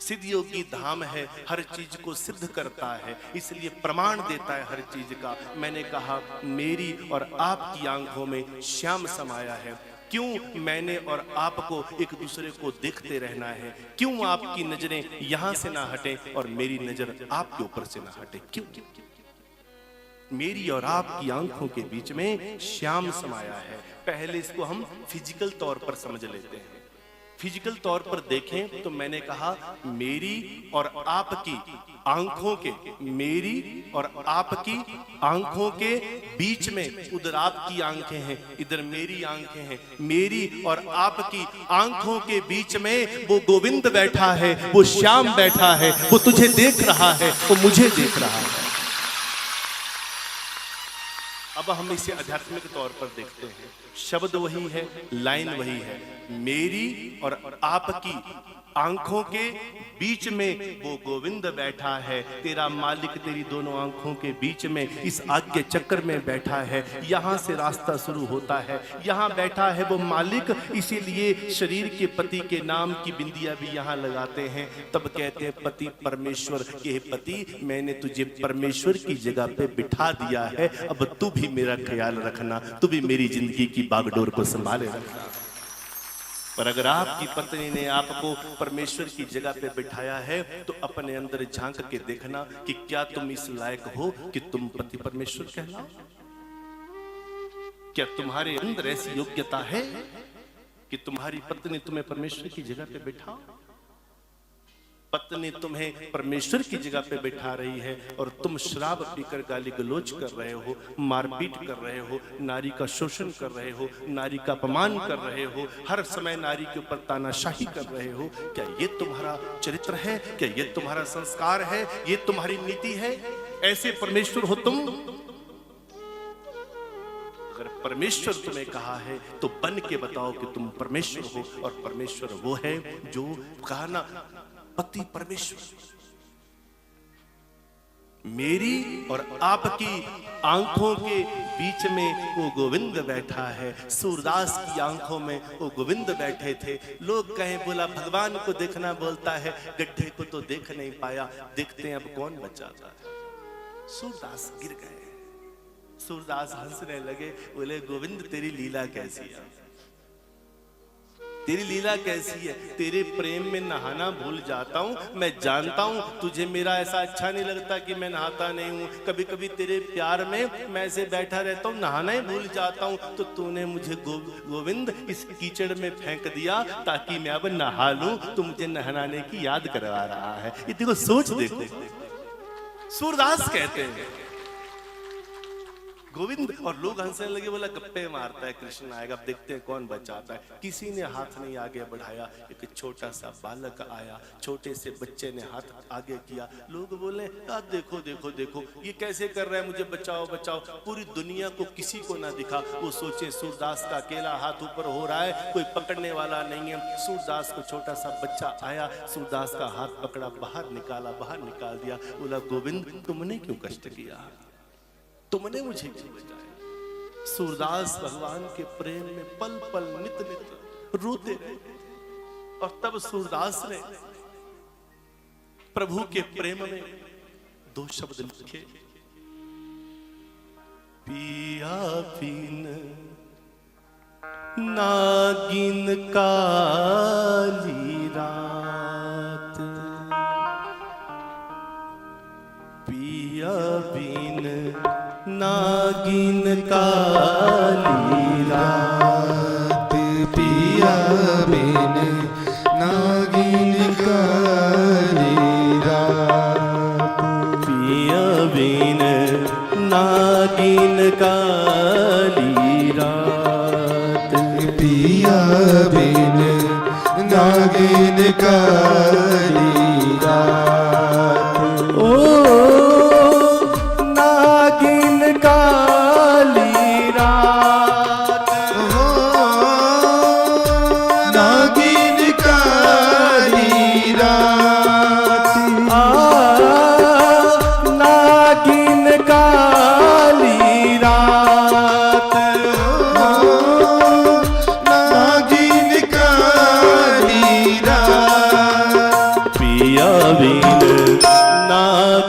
सिद्ध योगी धाम है, हर चीज को सिद्ध करता है, इसलिए प्रमाण देता है हर चीज का। मैंने कहा मेरी और आपकी आंखों में श्याम समाया है। क्यों मैंने और आपको एक दूसरे को देखते रहना है? क्यों आपकी नजरें यहां से ना हटे और मेरी नजर आपके ऊपर से ना हटे? क्यों? मेरी और आपकी आंखों के बीच में श्याम समाया है। पहले इसको हम फिजिकल तौर पर समझ लेते हैं। फिजिकल तौर पर देखें तो मैंने कहा मेरी और आपकी आंखों के, मेरी और आपकी आंखों के बीच में, उधर आपकी आंखें हैं, इधर मेरी आंखें हैं, मेरी और आपकी आंखों के बीच में वो गोविंद बैठा है, वो श्याम बैठा है, वो तुझे देख रहा है, वो मुझे देख रहा है। अब हम इसे आध्यात्मिक तौर पर देखते हैं। शब्द वही है, लाइन वही है। मेरी और आपकी आंखों के बीच में वो गोविंद बैठा है। तेरा मालिक तेरी दोनों आंखों के बीच में इस आज्ञा चक्र में बैठा है। यहां से रास्ता शुरू होता है, यहां बैठा है वो मालिक। इसीलिए शरीर के पति के नाम की बिंदिया भी यहां लगाते हैं। तब कहते हैं पति परमेश्वर के पति, मैंने तुझे परमेश्वर की जगह पे बिठा दिया है, अब तू भी मेरा ख्याल रखना, तू भी मेरी जिंदगी की बागडोर को संभाले रखना। पर अगर आपकी पत्नी ने आपको परमेश्वर की जगह पे बिठाया है तो अपने अंदर झांक के देखना कि क्या तुम इस लायक हो कि तुम पति परमेश्वर कहलाओ? क्या तुम्हारे अंदर ऐसी योग्यता है कि तुम्हारी पत्नी तुम्हें परमेश्वर की जगह पे बिठाओ? पत्नी तुम्हें परमेश्वर की जगह पे बिठा रही है और तुम शराब पीकर गाली गलौज कर रहे हो, मारपीट कर रहे हो, नारी का शोषण कर रहे हो, नारी का अपमान कर रहे हो, हर समय नारी के ऊपर तानाशाही कर रहे हो। क्या ये तुम्हारा चरित्र है? क्या ये तुम्हारा संस्कार है? ये तुम्हारी नीति है? ऐसे परमेश्वर हो तुम? अगर परमेश्वर तुम्हें कहा है तो बन के बताओ कि तुम परमेश्वर हो। और परमेश्वर वो है जो कहा ना, पति परमेश्वर। मेरी और आपकी आंखों के बीच में वो गोविंद बैठा है। सूरदास की आंखों में वो गोविंद बैठे थे। लोग कहें बोला भगवान को देखना बोलता है, गड्ढे को तो देख नहीं पाया, देखते हैं अब कौन बचाता है। सूरदास गिर गए। सूरदास हंसने लगे, बोले गोविंद तेरी लीला कैसी है? तेरी लीला कैसी है? तेरे प्रेम में नहाना भूल जाता हूं। मैं जानता हूं तुझे मेरा ऐसा अच्छा नहीं लगता कि मैं नहाता नहीं हूं। कभी कभी तेरे प्यार में मैं ऐसे बैठा रहता हूं, नहाना ही भूल जाता हूं। तो तूने मुझे गोविंद इस कीचड़ में फेंक दिया ताकि मैं अब नहा लूं। तू मुझे नहलाने की याद करवा रहा है। ये देखो, सोच देखो। सूरदास कहते हैं गोविंद, और लोग हंसने लगे, बोला गप्पे मारता है, कृष्ण आएगा, अब देखते हैं कौन बचाता है। किसी ने हाथ नहीं आगे बढ़ाया। एक छोटा सा बालक आया, छोटे से बच्चे ने हाथ आगे किया। लोग बोले देखो देखो देखो ये कैसे कर रहा है, मुझे बचाओ बचाओ। पूरी दुनिया को किसी को ना दिखा। वो सोचे सूरदास का अकेला हाथ ऊपर हो रहा है, कोई पकड़ने वाला नहीं है। सूरदास को छोटा सा बच्चा आया, सूरदास का हाथ पकड़ा, बाहर निकाला, बाहर निकाल दिया। बोला गोविंद तुमने क्यों कष्ट किया, तुमने मुझे क्यों बचाया? सूरदास भगवान के प्रेम में पल पल नित नित रोते रहे। और तब सूरदास ने प्रभु के प्रेम में दो शब्द लिखे, पिया बिन नागिन काली रात, पिया बिन नागिन काली रात, पिया बिन नागिन काली रात, पिया बिन नागिन काली रात, पिया बिन नागिन काली रात। ओ नागिन काली रात, नागिन काली रात, नागिन काली रात, नागिन काली रात।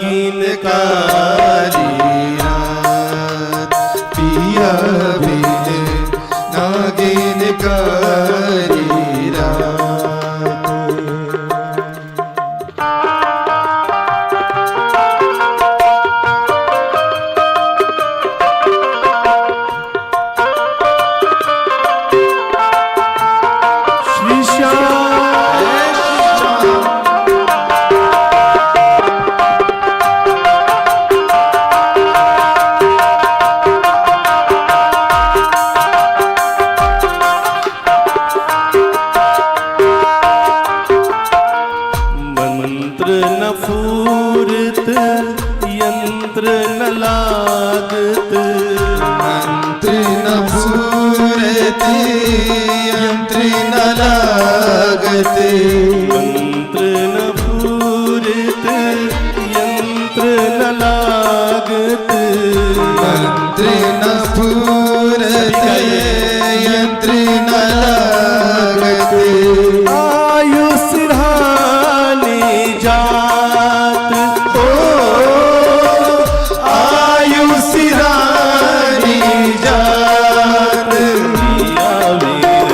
नागिन काली रात, पिया बिन नागिन काली रात। श्री श्याम मंत्र न फूरत यंत्र न लागत, मंत्र न फूरत यंत्र न लागत, मंत्र न फूरत यंत्र न लागत, मंत्र न फूरत यंत्र न लागत, आयु सिरहाने जात ओ आयु सिरानी जात, पिया वीर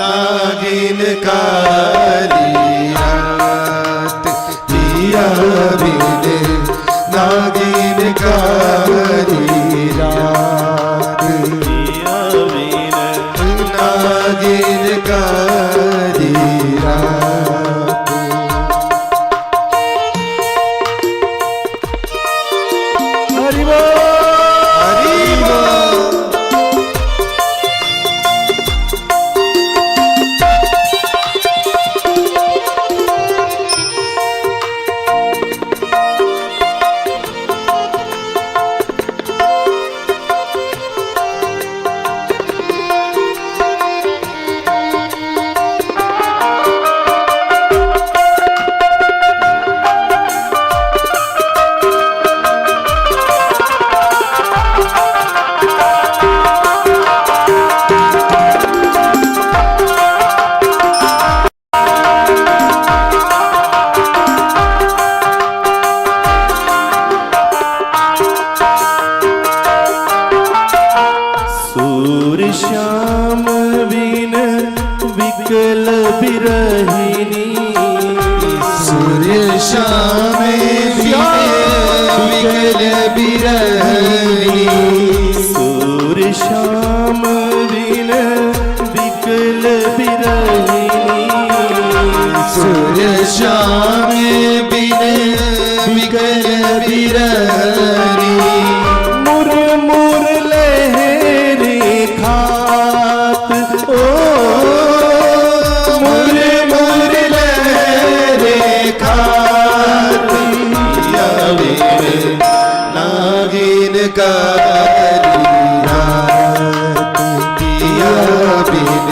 नागिन काली रात, पिया बिन नागिन काली रात, पिया वीर नागिन काली रात। हरि बोल। हरि बोल। सूर्य श्याम बिन विकल बिरहिनी, सूर्य शाम विकल बिरहिनी, सूर्य श्याम बिन विकल बिरहिनी, सूर्य शाम बिन विकल बिरहिनी, मुर मुर लहरे खात ओ मुर मुर लहरे खात, पिया बिन नागिन काली रात, पिया बिन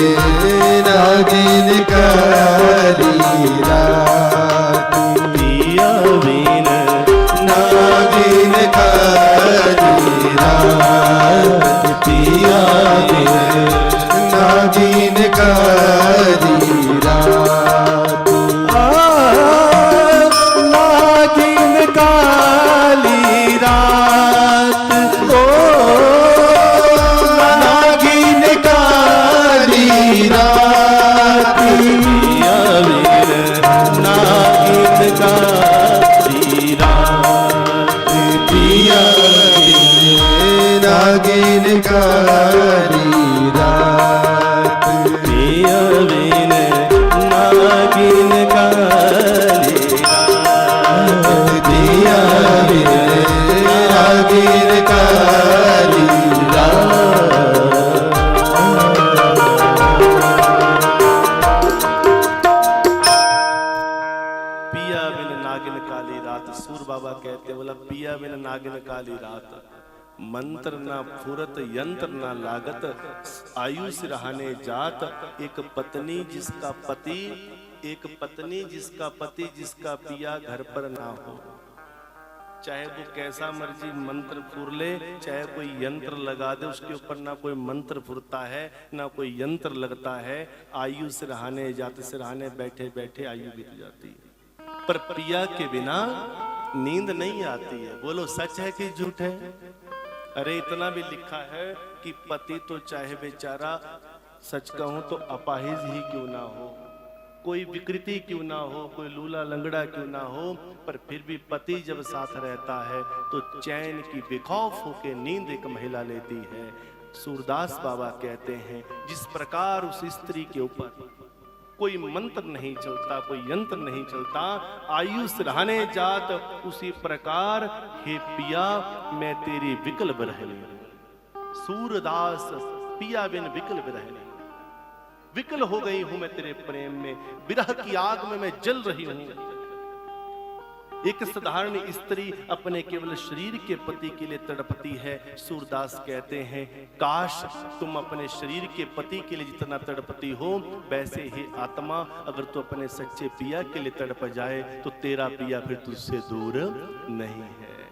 नागिन काली रात, पिया वीर नागिन काली रात, पिया बिन नागिन काली रात। नागिन काली रात ओ नागिन काली रात, पिया वीर नागिन काली रात, पिया बिन नागिन काली रात, पिया वीर नागिन काली रात, पिया बिन नागिन काली रात। पिया बिन नागिन काली रात। सूर बाबा कहते बोला पिया बिन नागिन काली रात, मंत्र ना फुरत यंत्र ना लागत, आयु सिरहाने जात। एक पत्नी जिसका पति, एक पत्नी जिसका पति, जिसका पिया घर पर ना हो, चाहे वो कैसा मर्जी मंत्र फूर ले, चाहे कोई यंत्र लगा दे, उसके ऊपर ना कोई मंत्र फुरता है ना कोई यंत्र लगता है। आयु सिरहाने जाते, सिरहाने बैठे बैठे आयु बीत जाती है। पर पिया के बिना नींद नहीं आती है। बोलो सच है कि झूठ है? अरे इतना भी लिखा है कि पति तो चाहे बेचारा, सच कहूं तो अपाहिज ही क्यों ना हो, कोई विकृति क्यों ना हो, कोई लूला लंगड़ा क्यों ना हो, पर फिर भी पति जब साथ रहता है तो चैन की बेखौफ होकर नींद एक महिला लेती है। सूरदास बाबा कहते हैं जिस प्रकार उस स्त्री के ऊपर कोई मंत्र नहीं चलता, कोई यंत्र नहीं चलता, आयुष रहने जात उसी प्रकार हे पिया मैं तेरी विकल बिरहनी हूं। सूरदास पिया बिन विकल बिरहनी, विकल हो गई हूं मैं तेरे प्रेम में, विरह की आग में मैं जल रही हूं। एक साधारण स्त्री अपने केवल शरीर के पति के लिए तड़पती है। सूरदास कहते हैं काश तुम अपने शरीर के पति के लिए जितना तड़पती हो, वैसे ही आत्मा अगर तू अपने सच्चे पिया के लिए तड़प जाए तो तेरा पिया फिर तुझसे दूर नहीं है।